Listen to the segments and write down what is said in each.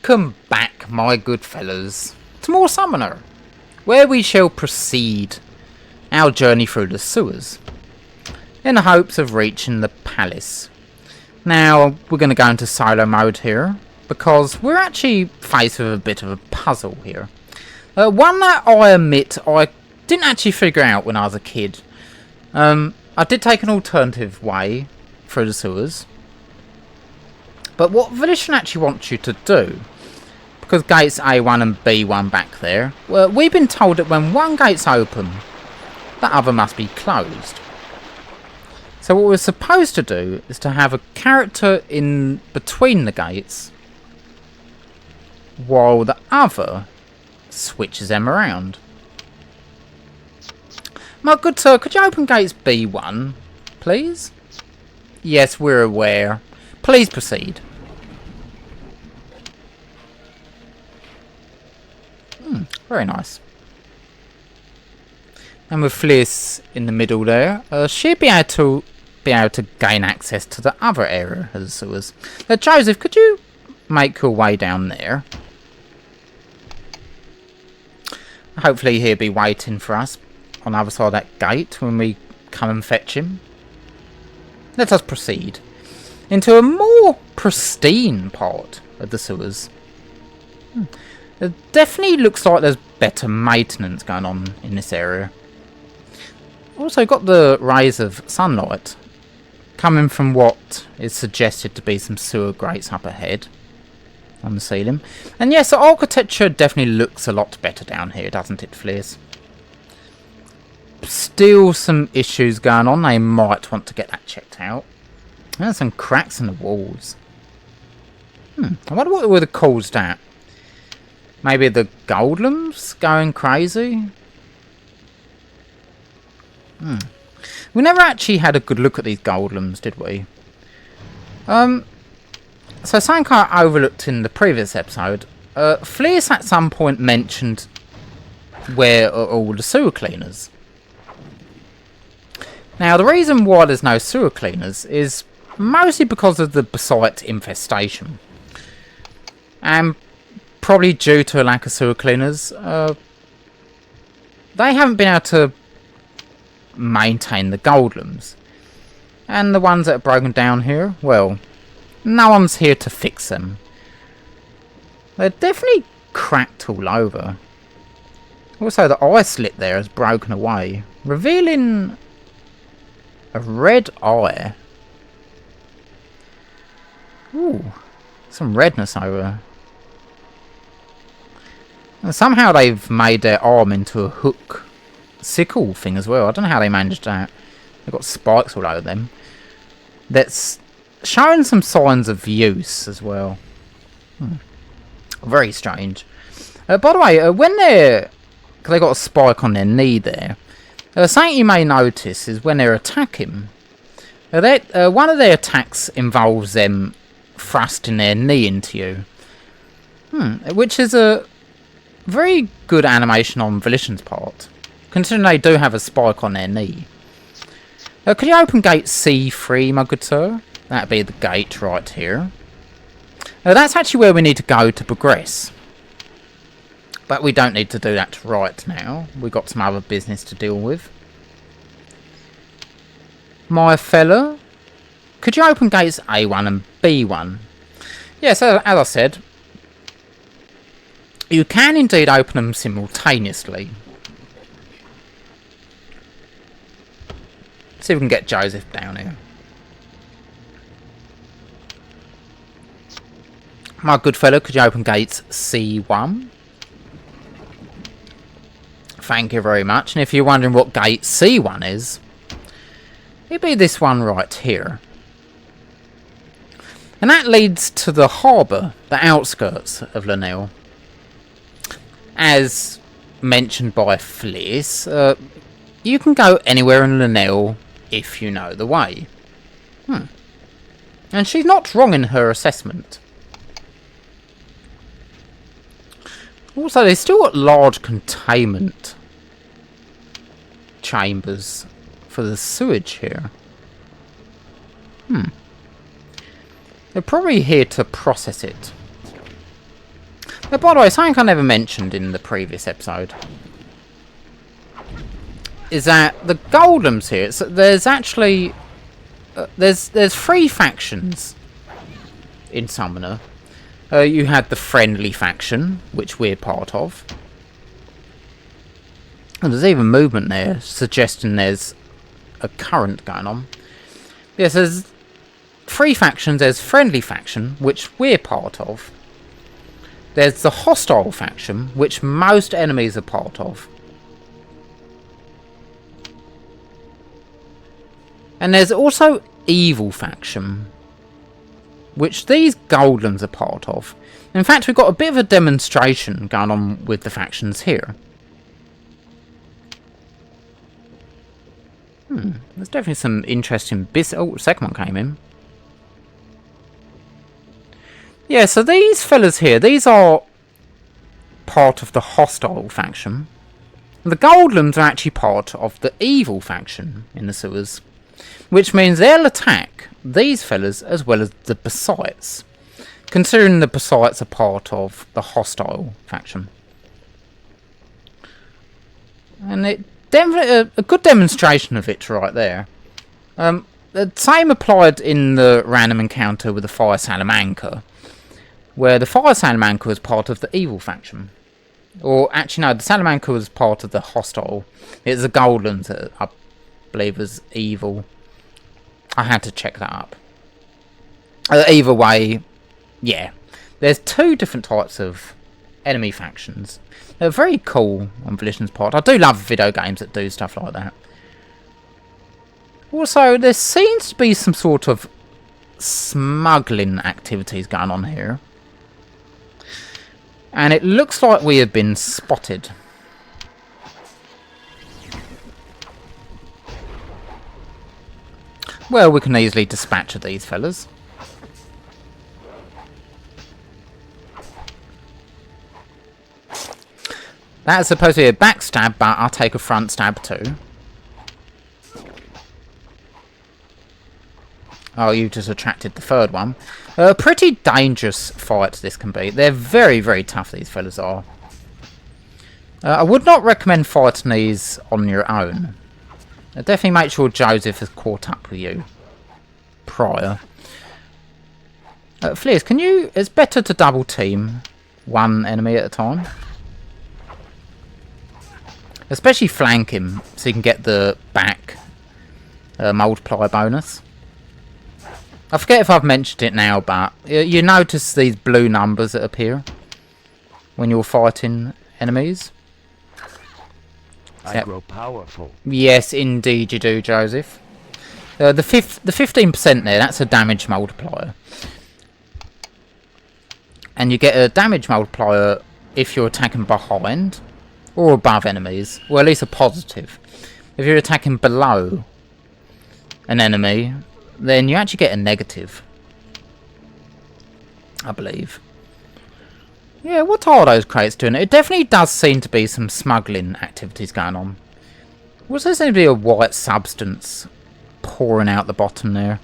Welcome back, my good fellows, to more Summoner, where we shall proceed our journey through the sewers, in the hopes of reaching the palace. Now, we're going to go into solo mode here, because we're actually faced with a bit of a puzzle here. One that I admit I didn't actually figure out when I was a kid. I did take an alternative way through the sewers. But what Volition actually wants you to do, because gates A1 and B1 back there, well, we've been told that when one gate's open, the other must be closed. So what we're supposed to do is to have a character in between the gates, while the other switches them around. My good sir, could you open gates B1, please? Yes, we're aware. Please proceed. Very nice. And with Flece in the middle there, she'll be able to gain access to the other area of the sewers. Joseph, could you make your way down there? Hopefully he'll be waiting for us on the other side of that gate when we come and fetch him. Let us proceed into a more pristine part of the sewers. It definitely looks like there's better maintenance going on in this area. Also got the rays of sunlight coming from what is suggested to be some sewer grates up ahead on the ceiling. And yes, the architecture definitely looks a lot better down here, doesn't it, Flece? Still some issues going on. They might want to get that checked out. There's some cracks in the walls. I wonder what would have caused that. Maybe the golems going crazy? We never actually had a good look at these golems, did we? So something I overlooked in the previous episode. Flece at some point mentioned where are all the sewer cleaners. Now the reason why there's no sewer cleaners is mostly because of the basite infestation. And probably due to a lack of sewer cleaners, they haven't been able to maintain the golems. And the ones that are broken down here, well, no one's here to fix them. They're definitely cracked all over. Also, the eye slit there has broken away, revealing a red eye. Ooh, some redness over. And somehow they've made their arm into a hook sickle thing as well. I don't know how they managed that. They've got spikes all over them. That's showing some signs of use as well. Very strange. By the way, when they've got a spike on their knee there, something you may notice is when they're attacking, one of their attacks involves them thrusting their knee into you. Which is a very good animation on Volition's part, considering they do have a spike on their knee. Could you open gate C3, my good sir? That'd be the gate right here. That's actually where we need to go to progress. But we don't need to do that right now. We've got some other business to deal with. My fella, could you open gates A1 and B1? Yes, as I said, you can indeed open them simultaneously. See if we can get Joseph down here. My good fellow, could you open gates C1? Thank you very much. And if you're wondering what gate C1 is, it'd be this one right here. And that leads to the harbour, the outskirts of Lanelle. As mentioned by Flece, you can go anywhere in Lanelle if you know the way. And she's not wrong in her assessment. Also, they've still got large containment chambers for the sewage here. They're probably here to process it. By the way, something I never mentioned in the previous episode is that the golems here, there's actually there's 3 factions in Summoner. You had the friendly faction, which we're part of. And there's even movement there suggesting there's a current going on. Yes, there's 3 factions. There's friendly faction, which we're part of. There's the hostile faction, which most enemies are part of. And there's also evil faction, which these golems are part of. In fact, we've got a bit of a demonstration going on with the factions here. There's definitely some interesting bits. Oh, the second one came in. Yeah, so these fellas here, these are part of the hostile faction. The golems are actually part of the evil faction in the sewers, which means they'll attack these fellas as well as the Besites, considering the Besites are part of the hostile faction. And it definitely a good demonstration of it right there. The same applied in the random encounter with the Fire Salamanca, where the Fire Salamanca was part of the evil faction. Or actually no, the Salamanca was part of the hostile. It's the golems that I believe was evil. I had to check that up. Either way, yeah. There's 2 different types of enemy factions. They're very cool on Volition's part. I do love video games that do stuff like that. Also, there seems to be some sort of smuggling activities going on here. And it looks like we have been spotted. Well, we can easily dispatch of these fellas. That's supposed to be a backstab, but I'll take a front stab too. Oh, you just attracted the third one. A pretty dangerous fight this can be. They're very, very tough, these fellas are. I would not recommend fighting these on your own. Definitely make sure Joseph has caught up with you prior. Flece, can you... It's better to double team one enemy at a time. Especially flank him so you can get the back multiplier bonus. I forget if I've mentioned it now, but you notice these blue numbers that appear when you're fighting enemies. I grow powerful. Yes, indeed you do, Joseph. The 15% there, that's a damage multiplier. And you get a damage multiplier if you're attacking behind or above enemies. Well, at least a positive. If you're attacking below an enemy, then you actually get a negative, I believe. Yeah, what are those crates doing? It definitely does seem to be some smuggling activities going on. Was there seem to be a white substance pouring out the bottom there?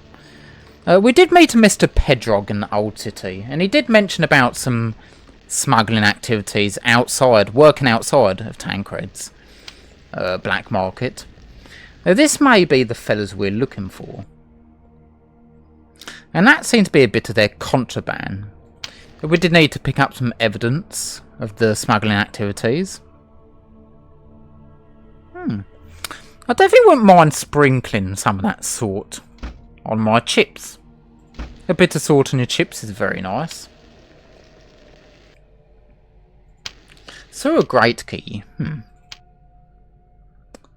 We did meet a Mr. Pedrog in the Old City, and he did mention about some smuggling activities outside, working outside of Tancred's black market. Now, this may be the fellas we're looking for. And that seems to be a bit of their contraband. We did need to pick up some evidence of the smuggling activities. I definitely wouldn't mind sprinkling some of that salt on my chips. A bit of salt on your chips is very nice. So a great key.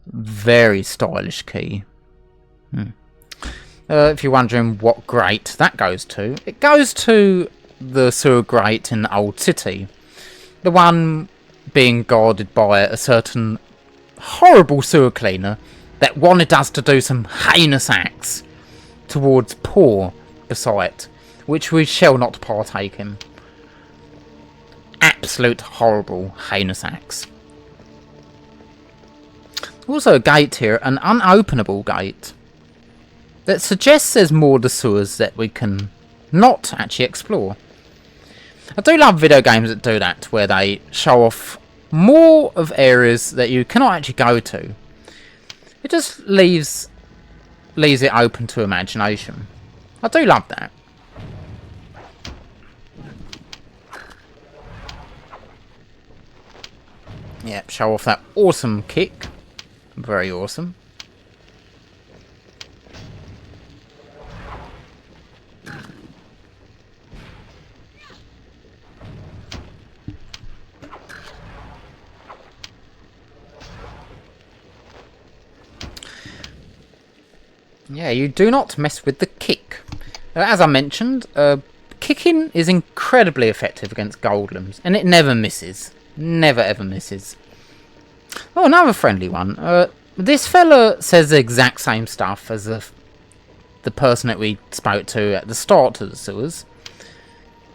Very stylish key. If you're wondering what grate that goes to, it goes to the sewer grate in the Old City. The one being guarded by a certain horrible sewer cleaner that wanted us to do some heinous acts towards poor Besite, which we shall not partake in. Absolute horrible heinous acts. Also a gate here, an unopenable gate, that suggests there's more to the sewers that we can not actually explore. I do love video games that do that, where they show off more of areas that you cannot actually go to. It just leaves it open to imagination. I do love that. Yep, show off that awesome kick. Very awesome. Yeah, you do not mess with the kick. As I mentioned, kicking is incredibly effective against golems, and it never misses. Never ever misses. Oh, another friendly one. This fella says the exact same stuff as the person that we spoke to at the start of the sewers.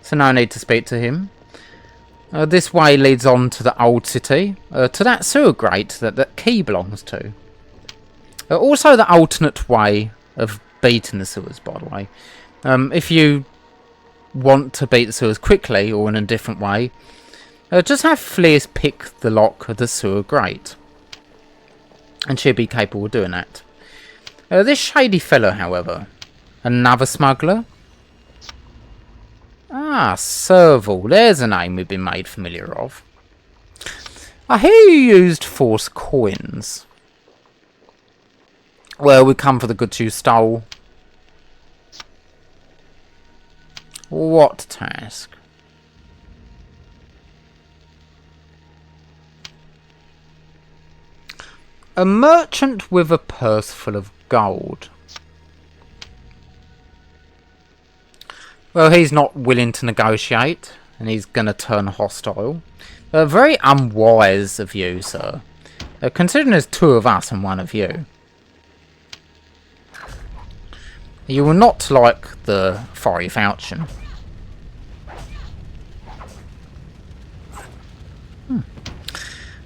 So no need to speak to him. This way leads on to the old city, to that sewer grate that key belongs to. Also the alternate way of beating the sewers, by the way. If you want to beat the sewers quickly or in a different way, just have Flece pick the lock of the sewer grate, and she'll be capable of doing that. This shady fellow, however, another smuggler. Ah, Serval. There's a name we've been made familiar of. I hear you used force coins. Well, we come for the goods you stole. What task? A merchant with a purse full of gold. Well, he's not willing to negotiate, and he's going to turn hostile. Very unwise of you, sir. Considering there's two of us and one of you. You will not like the fiery falchion.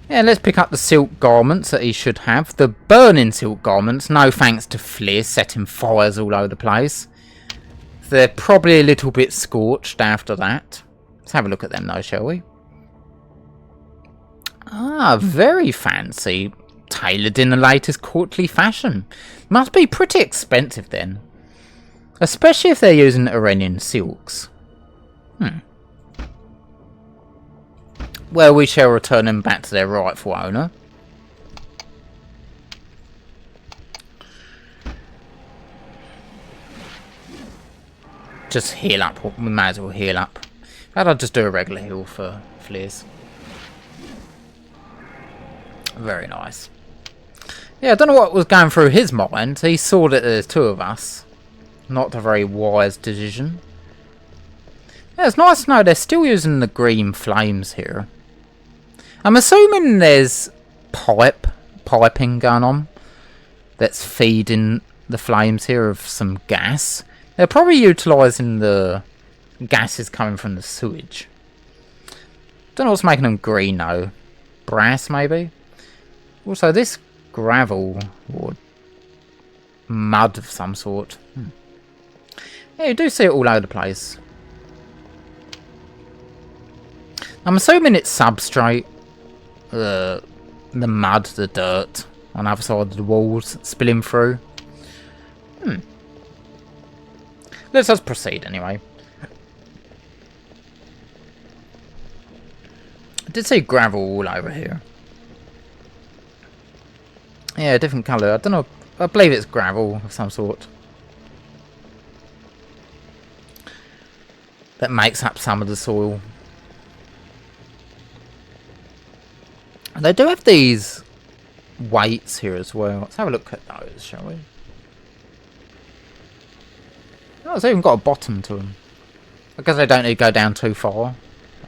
Yeah, let's pick up the silk garments that he should have. The burning silk garments, no thanks to Flece setting fires all over the place. They're probably a little bit scorched after that. Let's have a look at them though, shall we? Ah, very fancy. Tailored in the latest courtly fashion. Must be pretty expensive then. Especially if they're using Iranian silks. Well, we shall return them back to their rightful owner. Just heal up. We might as well heal up. I'll just do a regular heal for Flece. Very nice. Yeah, I don't know what was going through his mind. He saw that there's two of us. Not a very wise decision. Yeah, it's nice to know they're still using the green flames here. I'm assuming there's piping going on that's feeding the flames here of some gas. They're probably utilising the gases coming from the sewage. Don't know what's making them green though. Brass maybe? Also this gravel or mud of some sort. Yeah, you do see it all over the place. I'm assuming it's substrate. The mud, the dirt on the other side of the walls spilling through. Let's just proceed anyway. I did see gravel all over here. Yeah, different colour. I don't know. I believe it's gravel of some sort. That makes up some of the soil. They do have these weights here as well. Let's have a look at those, shall we? Oh, it's even got a bottom to them. I guess they don't need to go down too far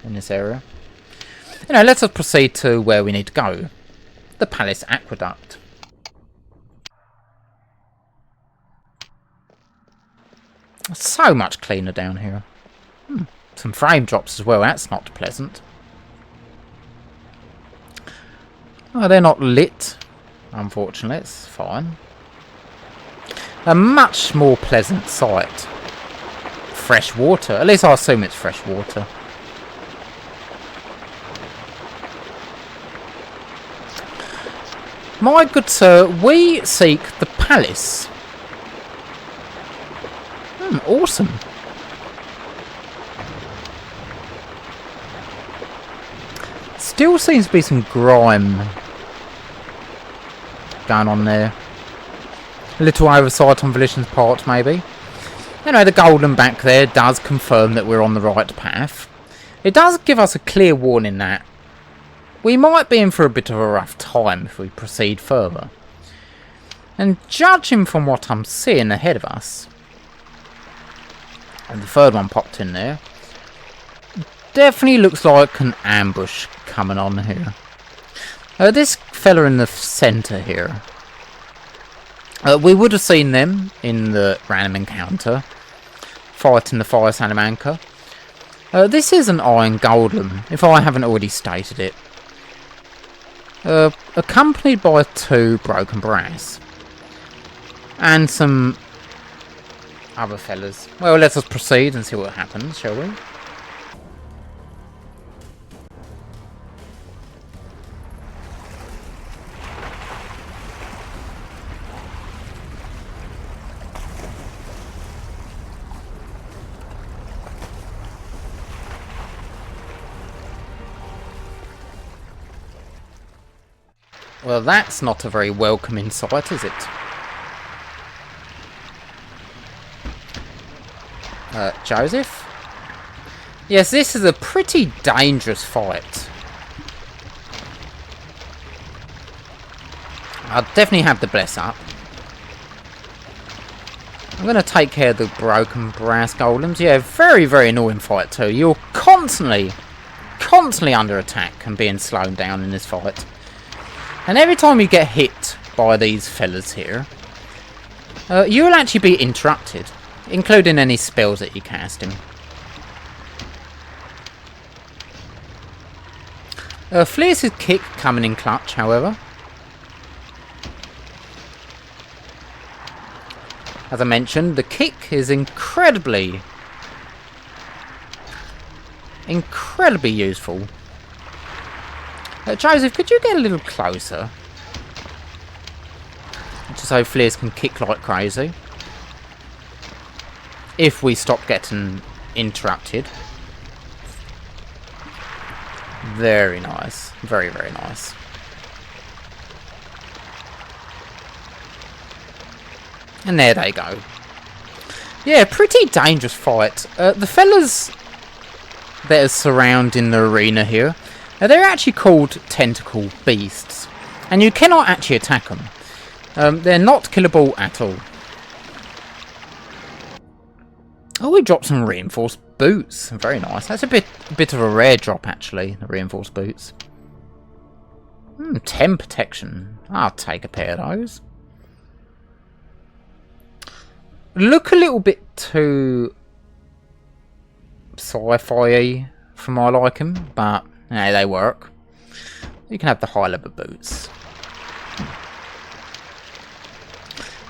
in this area. You know, let us proceed to where we need to go. The Palace Aqueduct. So much cleaner down here. Some frame drops as well. That's not pleasant. Oh, they're not lit, unfortunately. It's fine. A much more pleasant sight. Fresh water. At least I assume it's fresh water. My good sir, we seek the palace. Awesome. Still seems to be some grime going on there. A little oversight on Volition's part, maybe. Anyway, the golem back there does confirm that we're on the right path. It does give us a clear warning that we might be in for a bit of a rough time if we proceed further. And judging from what I'm seeing ahead of us, and the third one popped in there, definitely looks like an ambush coming on here. This fella in the centre here, we would have seen them in the random encounter, fighting the fire Salamanca. This is an iron golem, if I haven't already stated it. Accompanied by 2 broken brass. And some other fellas. Well, let us proceed and see what happens, shall we? Well, that's not a very welcoming sight, is it? Joseph? Yes, this is a pretty dangerous fight. I'll definitely have the bless up. I'm going to take care of the broken brass golems. Yeah, very, very annoying fight too. You're constantly under attack and being slowed down in this fight. And every time you get hit by these fellas here, you will actually be interrupted, including any spells that you cast him. Flece's kick coming in clutch, however. As I mentioned, the kick is incredibly useful. Joseph, could you get a little closer? Just so Flece can kick like crazy. If we stop getting interrupted. Very nice. Very, very nice. And there they go. Yeah, pretty dangerous fight. The fellas that are surrounding the arena here, they're actually called tentacle beasts. And you cannot actually attack them. They're not killable at all. Oh, we dropped some reinforced boots. Very nice. That's a bit of a rare drop, actually, the reinforced boots. 10 protection. I'll take a pair of those. Look a little bit too sci-fi-y for my liking, but yeah, they work. You can have the high level boots.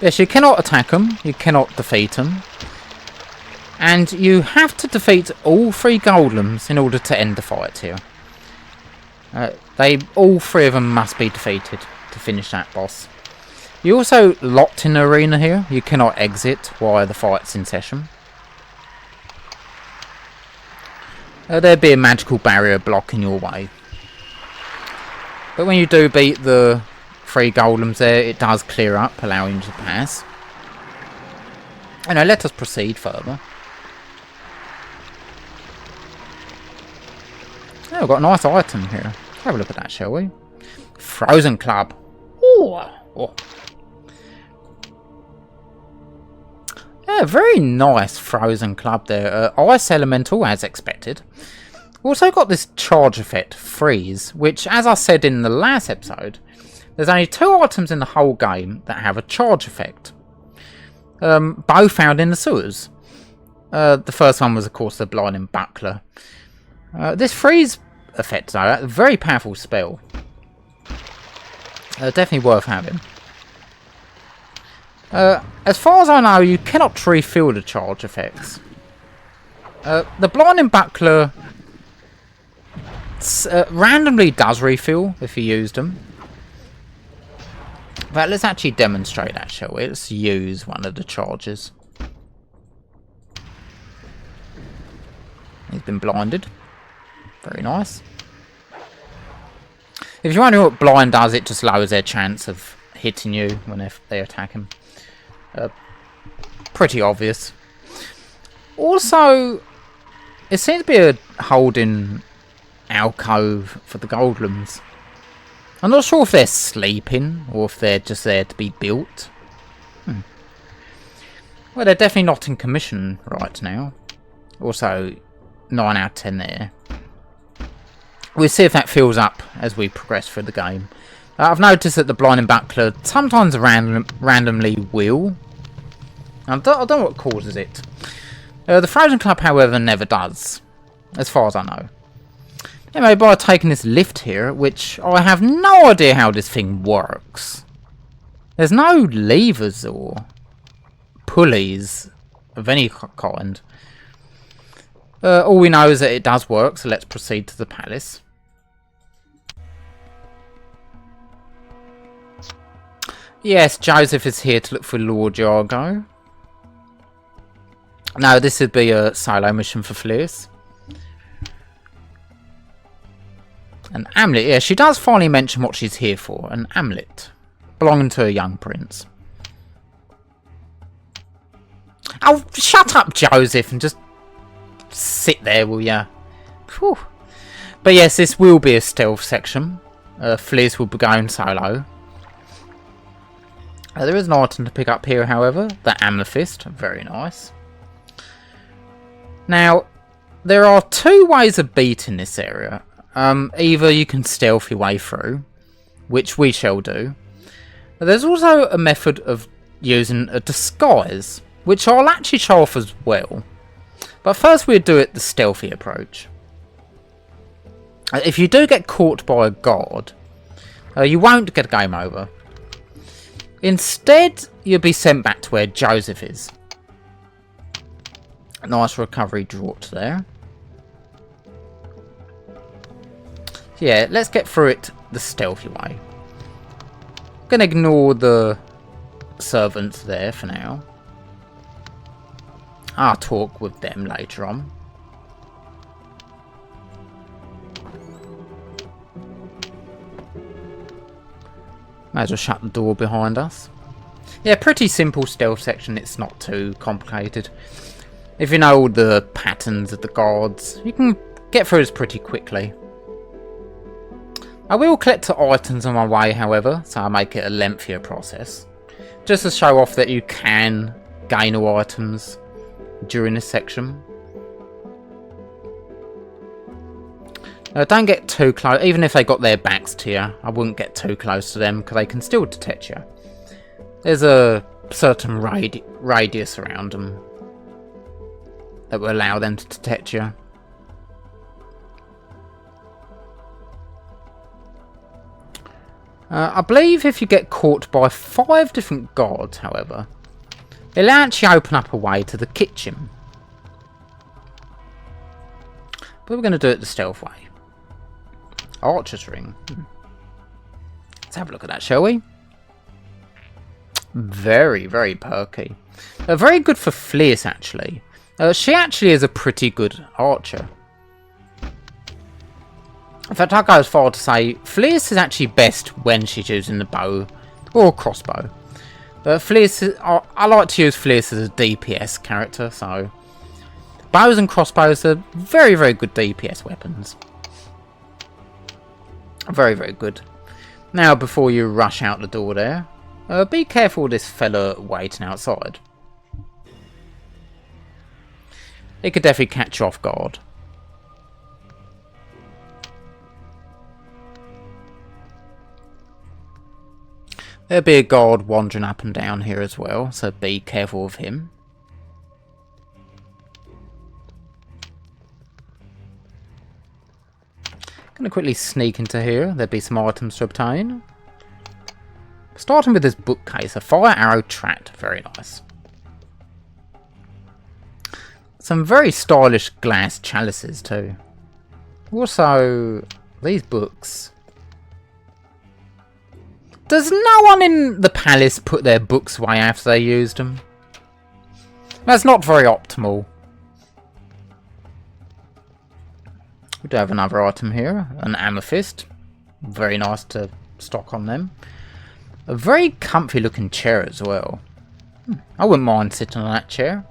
Yes, you cannot attack them, you cannot defeat them. And you have to defeat all 3 golems in order to end the fight here. All 3 of them must be defeated to finish that boss. You're also locked in the arena here. You cannot exit while the fight's in session. There'd be a magical barrier blocking your way. But when you do beat the 3 golems there, it does clear up, allowing you to pass. Let us proceed further. Oh, we've got a nice item here. Have a look at that, shall we? Frozen Club. Ooh. Oh. Yeah, very nice Frozen Club there. Ice Elemental, as expected. Also got this charge effect, Freeze, which, as I said in the last episode, there's only 2 items in the whole game that have a charge effect. Both found in the sewers. The first one was, of course, the Blinding Buckler. This Freeze effect, though, a very powerful spell. Definitely worth having. As far as I know, you cannot refill the charge effects. The Blinding Buckler randomly does refill if you used them. But let's actually demonstrate that, shall we? Let's use one of the charges. He's been blinded. Very nice. If you're wondering what blind does, it just lowers their chance of hitting you when they attack him. Pretty obvious. Also, it seems to be a holding alcove for the golems. I'm not sure if they're sleeping or if they're just there to be built. Well, they're definitely not in commission right now. Also, 9 out of 10 there. We'll see if that fills up as we progress through the game. I've noticed that the blinding buckler sometimes randomly will. I don't know what causes it. The Frozen Club, however, never does, as far as I know. Anyway, by taking this lift here, which I have no idea how this thing works. There's no levers or pulleys of any kind. All we know is that it does work, so let's proceed to the palace. Yes, Joseph is here to look for Lord Yago. No, this would be a solo mission for Flece. An amulet, yeah, she does finally mention what she's here for. An amulet belonging to a young prince. Oh, shut up, Joseph, and just sit there, will ya? Whew. But yes, this will be a stealth section. Flece will be going solo. There is an item to pick up here, however. The amethyst. Very nice. Now, there are two ways of beating this area. Either you can stealth your way through, which we shall do. There's also a method of using a disguise, which I'll actually show off as well. But first we'll do it the stealthy approach. If you do get caught by a guard, you won't get a game over. Instead, you'll be sent back to where Joseph is. A nice recovery draught there. Yeah, let's get through it the stealthy way. I'm going to ignore the servants there for now. I'll talk with them later on. Might as well shut the door behind us. Yeah, pretty simple stealth section. It's not too complicated. If you know all the patterns of the guards, you can get through this pretty quickly. I will collect the items on my way, however, so I'll make it a lengthier process. Just to show off that you can gain all items during this section. Don't get too close. Even if they got their backs to you, I wouldn't get too close to them because they can still detect you. There's a certain radius around them that will allow them to detect you. I believe if you get caught by 5 different guards, however, it'll actually open up a way to the kitchen. But we're going to do it the stealth way. Archer's ring. Let's have a look at that, shall we? Very, very perky. Very good for Flece, actually. She actually is a pretty good archer. In fact, I'll go as far to say Flece is actually best when she's using the bow or crossbow. Flece, I like to use Flece as a DPS character, so bows and crossbows are very, very good DPS weapons. Very, very good. Now, before you rush out the door there, be careful of this fella waiting outside. He could definitely catch you off guard. There'll be a guard wandering up and down here as well, so be careful of him. Gonna quickly sneak into here. There'll be some items to obtain. Starting with this bookcase, a fire arrow trapped. Very nice. Some very stylish glass chalices too. Also, these books. Does no one in the palace put their books away after they used them? That's not very optimal. We do have another item here, an amethyst. Very nice to stock on them. A very comfy looking chair as well. I wouldn't mind sitting on that chair.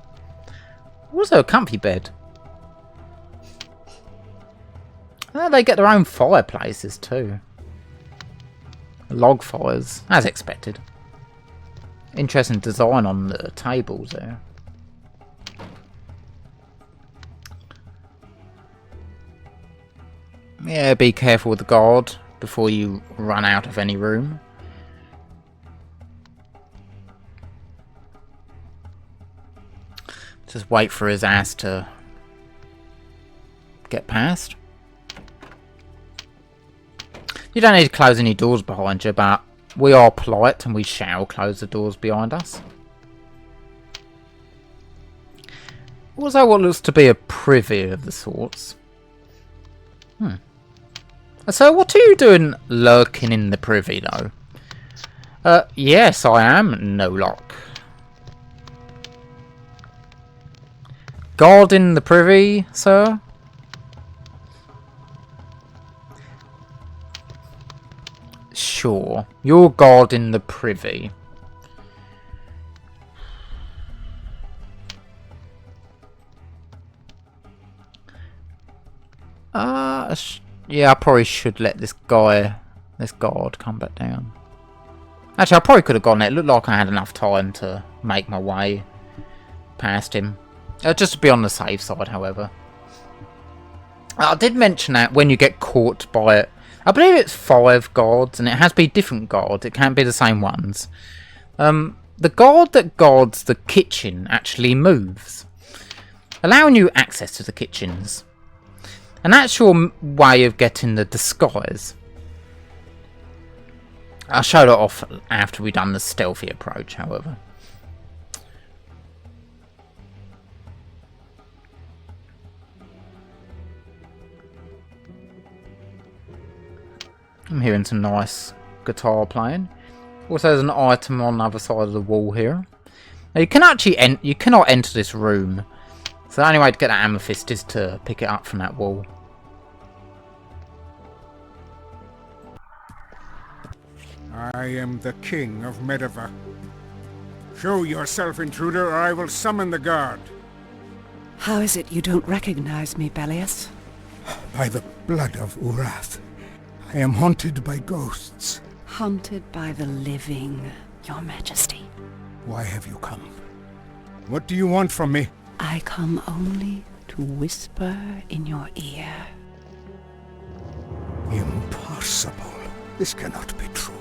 Also a comfy bed. They get their own fireplaces too. Log fires, as expected. Interesting design on the tables there. Yeah, be careful with the guard before you run out of any room. Just wait for his ass to get past. You don't need to close any doors behind you, but we are polite and we shall close the doors behind us. Also, what looks to be a privy of the sorts. So, what are you doing lurking in the privy, though? Yes, I am no lock. Guard in the privy, sir? Sure. You're guard in the privy. Yeah, I probably should let this guard come back down. Actually, I probably could have gone there. It looked like I had enough time to make my way past him. Just to be on the safe side, however. I did mention that when you get caught by it, I believe it's 5 guards, and it has to be different guards. It can't be the same ones. The guard that guards the kitchen actually moves, allowing you access to the kitchens. And that's your way of getting the disguise. I showed it off after we'd done the stealthy approach, however. I'm hearing some nice guitar playing. Also, there's an item on the other side of the wall here. Now, you can actually you cannot enter this room, so the only way to get that amethyst is to pick it up from that wall. I am the king of Medivh. Show yourself, intruder, or I will summon the guard. How is it you don't recognize me, Belias? By the blood of Urath, I am haunted by ghosts. Haunted by the living, your majesty. Why have you come? What do you want from me? I come only to whisper in your ear. Impossible. This cannot be true.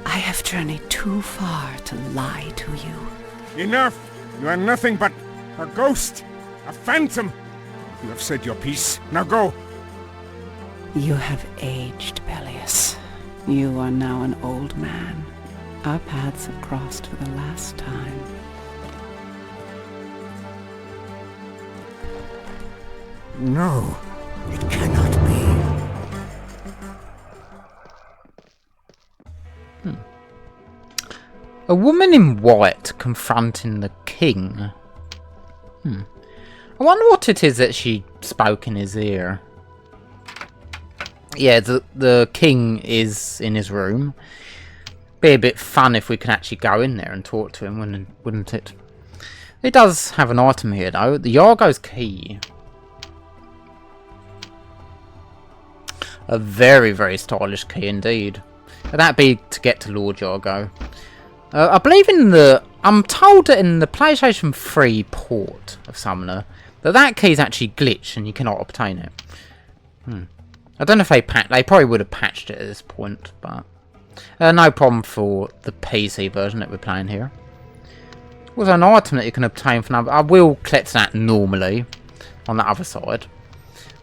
I have journeyed too far to lie to you. Enough! You are nothing but a ghost, a phantom. You have said your piece. Now go. You have aged, Belias. You are now an old man. Our paths have crossed for the last time. No, it cannot be. A woman in white confronting the king. I wonder what it is that she spoke in his ear. Yeah, the king is in his room. Be a bit fun if we could actually go in there and talk to him, wouldn't it? It does have an item here, though. The Yago's key. A very, very stylish key indeed. That'd be to get to Lord Yago. I believe I'm told that in the PlayStation 3 port of Summoner, that key is actually glitched and you cannot obtain it. I don't know if they probably would have patched it at this point, but no problem for the PC version that we're playing here. Also, an item that you can obtain from I will collect that normally on the other side.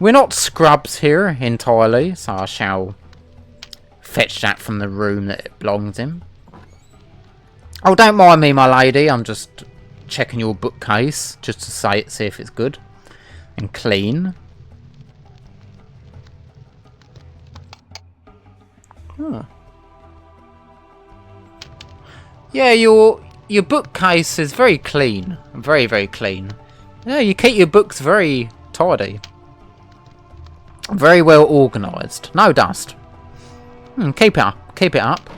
We're not scrubs here entirely, so I shall fetch that from the room that it belongs in. Oh, don't mind me, my lady. I'm just checking your bookcase just to see if it's good and clean. Yeah, your bookcase is very clean. Very, very clean. Yeah, you keep your books very tidy. Very well organised. No dust. Keep it up. Keep it up.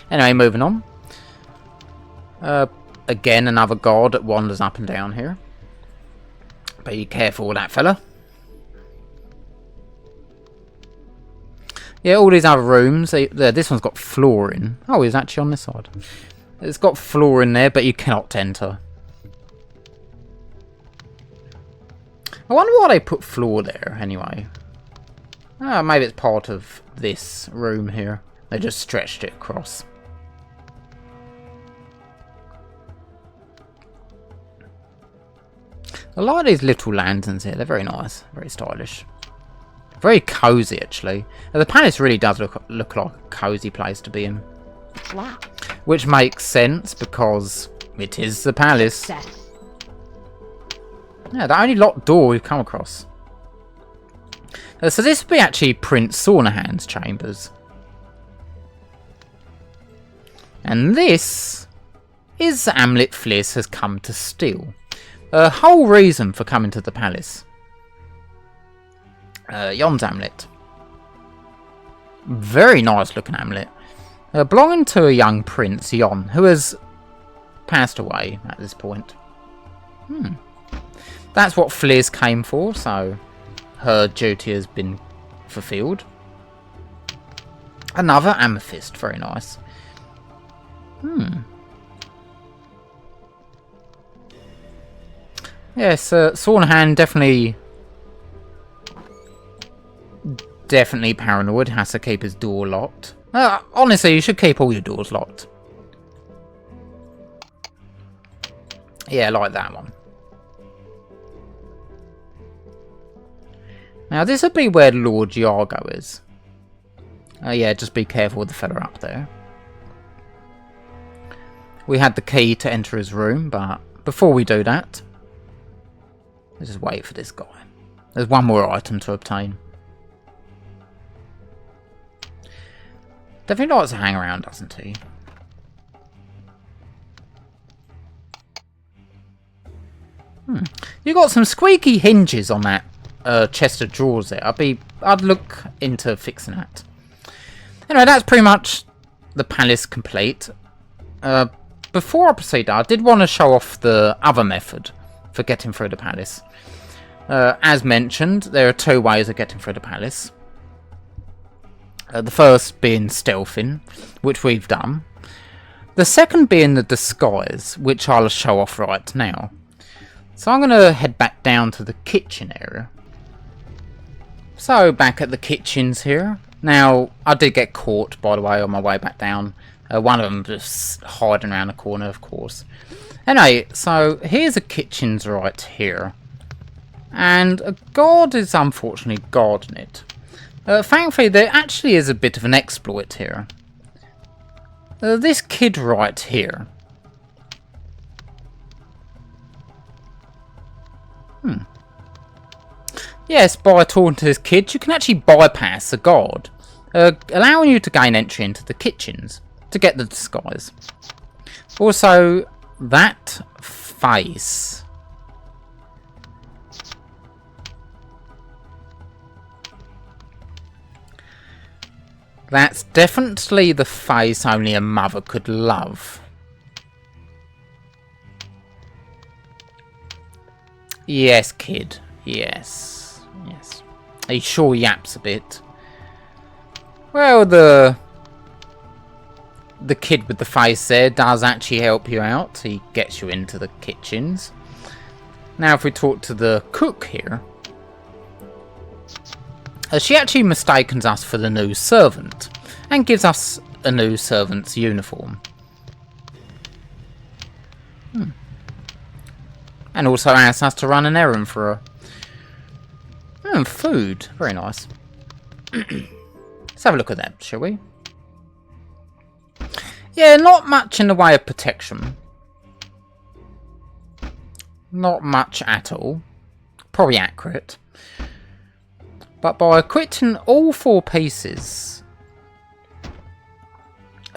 Anyway, moving on. Again, another guard that wanders up and down here. Be careful with that fella. Yeah, all these other rooms. This one's got flooring. Oh, he's actually on this side. It's got floor in there, but you cannot enter. I wonder why they put floor there, anyway. Oh, maybe it's part of this room here. They just stretched it across. I like these little lanterns here. They're very nice. Very stylish. Very cosy, actually. The palace really does look like a cosy place to be in. Wow. Which makes sense, because it is the palace. Yeah, the only locked door we've come across. So this would be actually Prince Sornahan's chambers. And this is the amulet Flece has come to steal. A whole reason for coming to the palace. Yon's amulet. Very nice looking amulet. Belonging to a young prince, Yon, who has passed away at this point. That's what Flece came for, so her duty has been fulfilled. Another amethyst, very nice. Yes, Sornahan definitely paranoid, has to keep his door locked. Honestly, you should keep all your doors locked. Yeah, like that one. Now, this would be where Lord Yago is. Yeah, just be careful with the fella up there. We had the key to enter his room, but before we do that, let's just wait for this guy. There's one more item to obtain. Definitely likes to hang around, doesn't he? You got some squeaky hinges on that chest of drawers there. I'd look into fixing that. Anyway, that's pretty much the palace complete. Before I proceed, I did want to show off the other method for getting through the palace. As mentioned, there are two ways of getting through the palace. The first being stealthing, which we've done. The second being the disguise, which I'll show off right now. So I'm going to head back down to the kitchen area. So back at the kitchens here. Now, I did get caught, by the way, on my way back down. One of them just hiding around the corner, of course. Anyway, so here's the kitchens right here. And a guard is unfortunately guarding it. Thankfully, there actually is a bit of an exploit here. This kid right here. Yes, by talking to this kid, you can actually bypass the guard, allowing you to gain entry into the kitchens to get the disguise. Also, that face. That's definitely the face only a mother could love. Yes, kid. Yes. Yes. He sure yaps a bit. Well, the kid with the face there does actually help you out. He gets you into the kitchens. Now, if we talk to the cook here, she actually mistakes us for the new servant and gives us a new servant's uniform. And also asks us to run an errand for her. Food. Very nice. Let's have a look at that, shall we? Yeah, not much in the way of protection. Not much at all. Probably accurate. But by equipping all 4 pieces,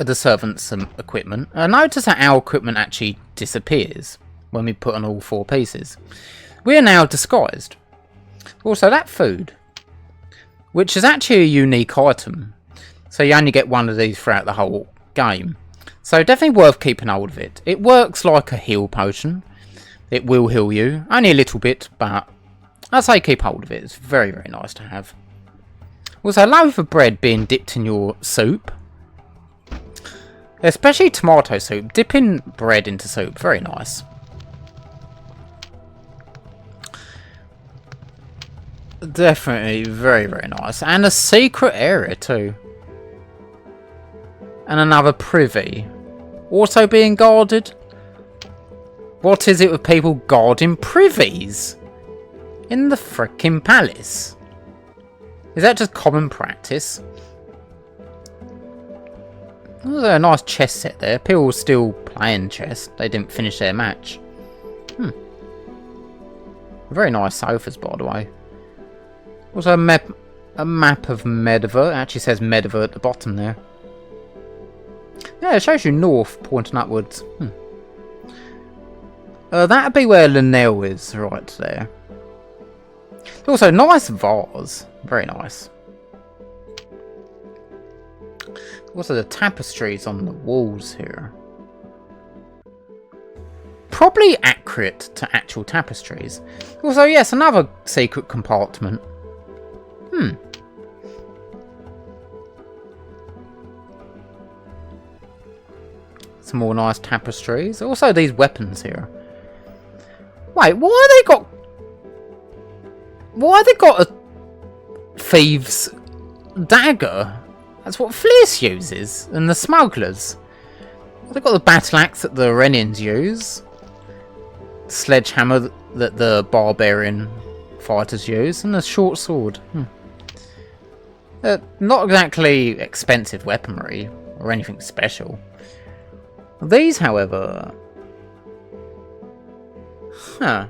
the servants some equipment. Notice that our equipment actually disappears when we put on all 4 pieces. We are now disguised. Also, that food, which is actually a unique item, so you only get one of these throughout the whole game. So definitely worth keeping hold of it. It works like a heal potion. It will heal you, only a little bit, but I'd say keep hold of it. It's very, very nice to have. Also, a loaf of bread being dipped in your soup, especially tomato soup. Dipping bread into soup, very nice. Definitely very, very nice. And a secret area too. And another privy. Also being guarded. What is it with people guarding privies? In the frickin' palace? Is that just common practice? There's a nice chess set there. People were still playing chess. They didn't finish their match. Very nice sofas, by the way. Also a map of Medivh. It actually says Medivh at the bottom there. Yeah, it shows you north, pointing upwards. That'd be where Linnell is, right there. Also, nice vase. Very nice. Also, the tapestries on the walls here. Probably accurate to actual tapestries. Also, yes, another secret compartment. Some more nice tapestries. Also, these weapons here. Wait, why they got a thieves' dagger? That's what Flece uses, and the smugglers. They've got the battle axe that the Renians use, the sledgehammer that the barbarian fighters use, and a short sword. Not exactly expensive weaponry or anything special. These, however... I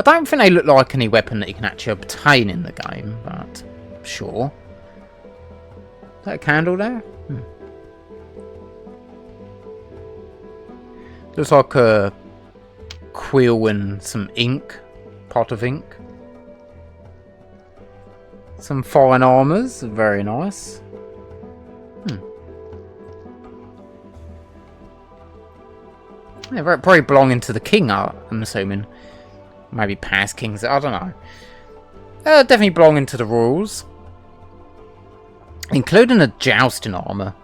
don't think they look like any weapon that you can actually obtain in the game, but sure. Is that a candle there? Looks like a quill and some ink. Pot of ink. Some fine armours. Very nice. Yeah, probably belonging to the king, I'm assuming. Maybe past kings, I don't know. Definitely belonging to the royals. Including a jousting armour.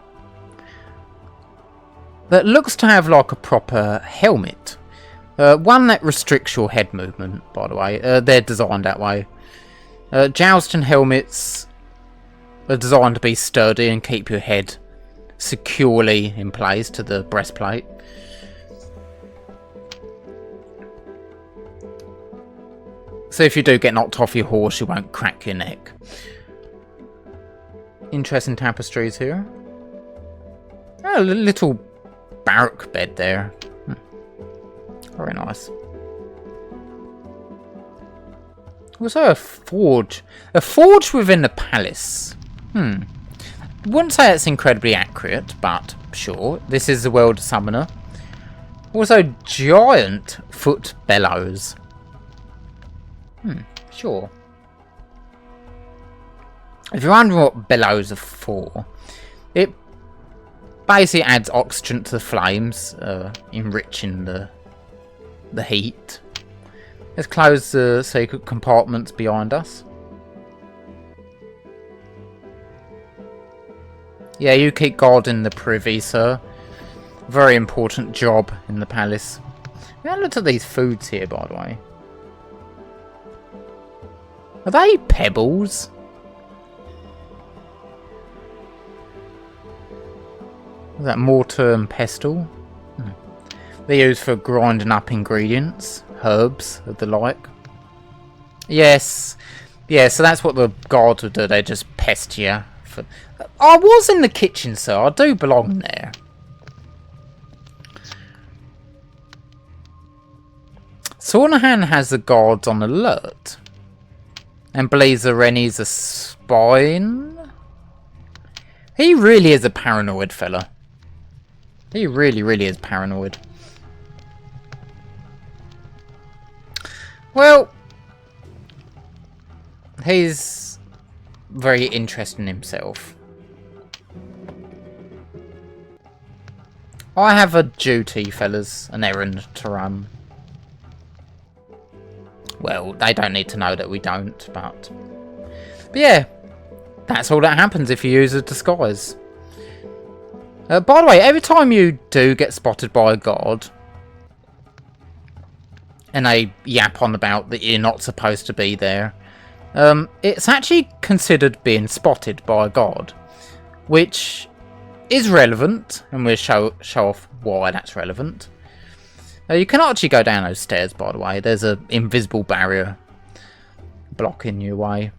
That looks to have like a proper helmet. One that restricts your head movement, by the way. They're designed that way. Jousting helmets are designed to be sturdy and keep your head securely in place to the breastplate. So if you do get knocked off your horse, you won't crack your neck. Interesting tapestries here. Oh, a little barrack bed there. Very nice. Also a forge. A forge within the palace. Wouldn't say it's incredibly accurate, but sure. This is the world summoner. Also giant foot bellows. Sure. If you're wondering what bellows are for, it basically adds oxygen to the flames, enriching the heat. Let's close the secret compartments behind us. Yeah, you keep guarding the privy, sir. Very important job in the palace. Yeah, look at these foods here, by the way. Are they pebbles? Is that mortar and pestle? They're used for grinding up ingredients, herbs, and the like. Yes. Yeah, so that's what the guards would do. They just pest you. I was in the kitchen, sir. I do belong there. Sornahan has the guards on alert. And believes the Rennies are spying. He really is a paranoid fella. He really, really is paranoid. Well, he's very interested in himself. I have a duty, fellas, an errand to run. Well, they don't need to know that we don't, but yeah, that's all that happens if you use a disguise. By the way, every time you do get spotted by a guard, and they yap on about that you're not supposed to be there, it's actually considered being spotted by a guard, which is relevant, and we'll show off why that's relevant. You can actually go down those stairs, by the way. There's an invisible barrier blocking your way.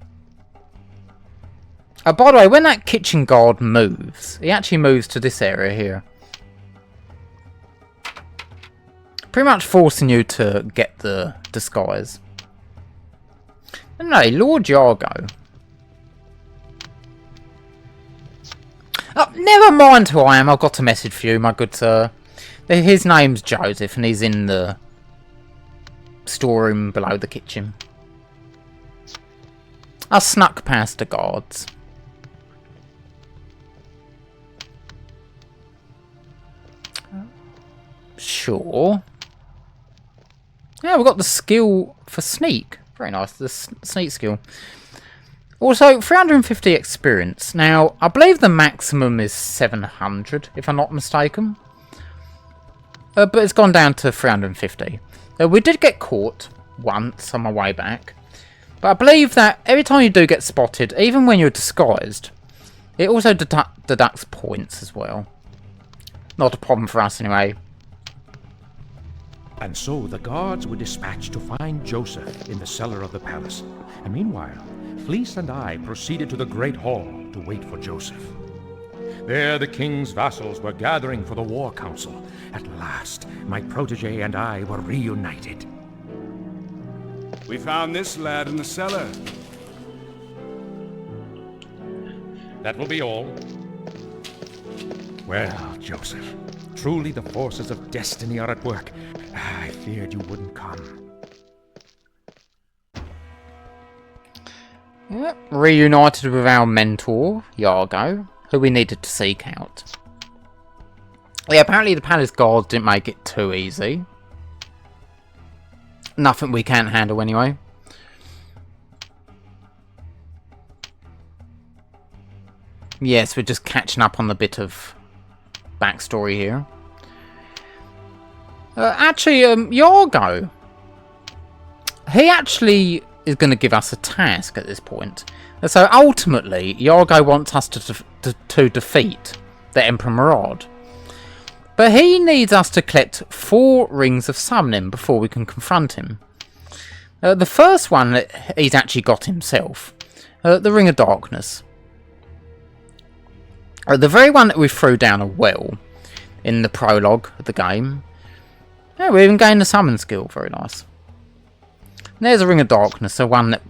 By the way, when that kitchen guard moves, he actually moves to this area here. Pretty much forcing you to get the disguise. Anyway, Lord Yago. Oh, never mind who I am. I've got a message for you, my good sir. His name's Joseph, and he's in the storeroom below the kitchen. I snuck past the guards. Sure. Yeah, we've got the skill for sneak. Very nice, the sneak skill. Also, 350 experience. Now, I believe the maximum is 700, if I'm not mistaken. But it's gone down to 350. We did get caught once on my way back. But I believe that every time you do get spotted, even when you're disguised, it also deducts points as well. Not a problem for us anyway. And so the guards were dispatched to find Joseph in the cellar of the palace. And meanwhile, Flece and I proceeded to the great hall to wait for Joseph. There the king's vassals were gathering for the war council. At last, my protege and I were reunited. We found this lad in the cellar. That will be all. Well, Joseph, truly the forces of destiny are at work. I feared you wouldn't come. Yep, reunited with our mentor, Yago, who we needed to seek out. Yeah, apparently the palace guards didn't make it too easy. Nothing we can't handle anyway. Yes, we're just catching up on the bit of backstory here. Actually, Yago, he actually is going to give us a task at this point. So ultimately, Yago wants us to defeat the Emperor Murad. But he needs us to collect 4 rings of summoning before we can confront him. The first one that he's actually got himself, the Ring of Darkness. The very one that we threw down a well in the prologue of the game. Yeah, we even gained the summon skill, very nice. And there's a Ring of Darkness, the one that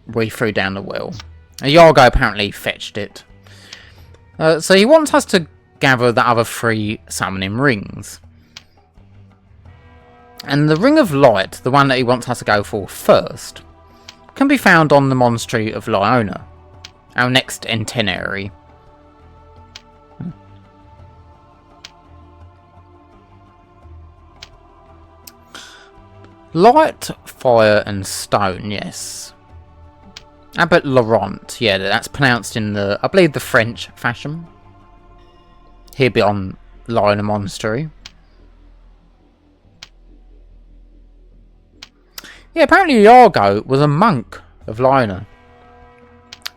we threw down the well. Yago apparently fetched it. So he wants us to gather the other 3 summoning rings. And the Ring of Light, the one that he wants us to go for first, can be found on the Monastery of Lyona, our next centenary. Light, fire and stone, yes. Abbot Laurent, yeah, that's pronounced in the, I believe, the French fashion. Here beyond Lyona Monastery. Yeah, apparently Yago was a monk of Lyona.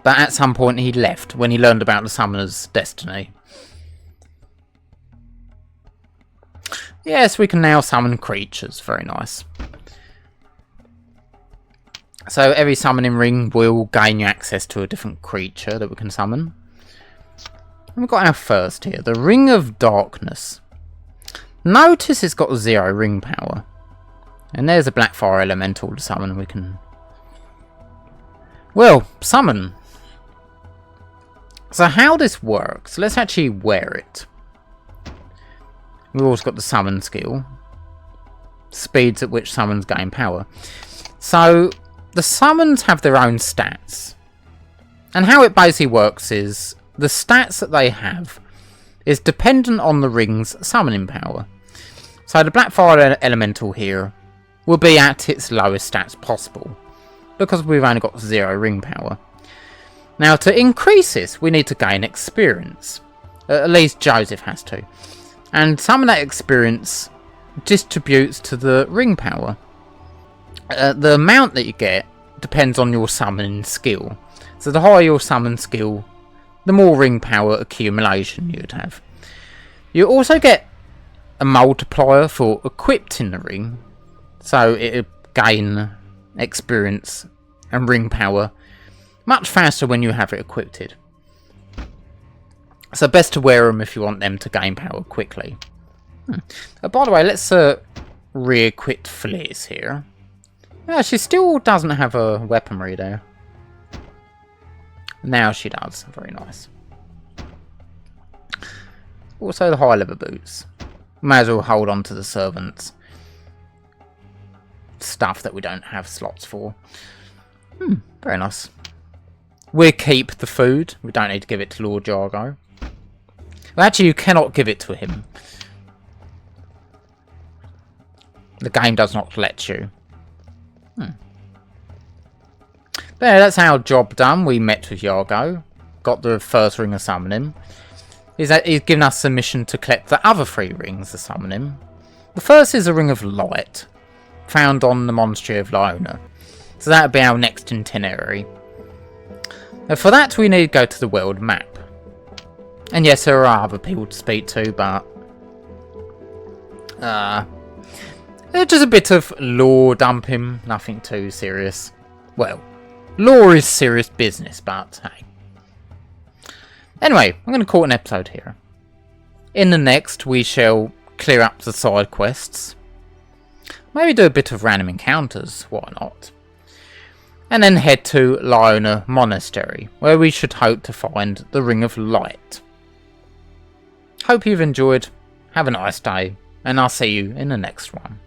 But at some point he left when he learned about the summoner's destiny. Yes, we can now summon creatures, very nice. So every summoning ring will gain you access to a different creature that we can summon. And we've got our first here, the Ring of Darkness. Notice it's got 0 ring power. And there's a black fire elemental to summon. We can, well, summon. So how this works, let's actually wear it. We've also got the summon skill. Speeds at which summons gain power. So the summons have their own stats. And how it basically works is the stats that they have is dependent on the ring's summoning power. So the Blackfire Elemental here will be at its lowest stats possible, because we've only got 0 ring power. Now to increase this, we need to gain experience. At least Joseph has to. And some of that experience distributes to the ring power. The amount that you get depends on your summoning skill. So the higher your summon skill, the more ring power accumulation you'd have. You also get a multiplier for equipped in the ring, so it'll gain experience and ring power much faster when you have it equipped. So best to wear them if you want them to gain power quickly. By the way, let's re-equip Flece here. Yeah, she still doesn't have a weaponry there. Now she does. Very nice. Also the high leather boots. May as well hold on to the servants. Stuff that we don't have slots for. Very nice. We'll keep the food. We don't need to give it to Lord Yago. Well, actually, you cannot give it to him. The game does not let you. But yeah, that's our job done. We met with Yago. Got the first ring of summoning. He's given us a mission to collect the other 3 rings of summoning. The first is a ring of light, found on the Monastery of Lyona. So that would be our next itinerary. Now for that we need to go to the world map. And yes, there are other people to speak to, but it's just a bit of lore dumping, nothing too serious. Well, lore is serious business, but hey. Anyway, I'm going to call it an episode here. In the next, we shall clear up the side quests. Maybe do a bit of random encounters, why not? And then head to Lyona Monastery, where we should hope to find the Ring of Light. Hope you've enjoyed, have a nice day, and I'll see you in the next one.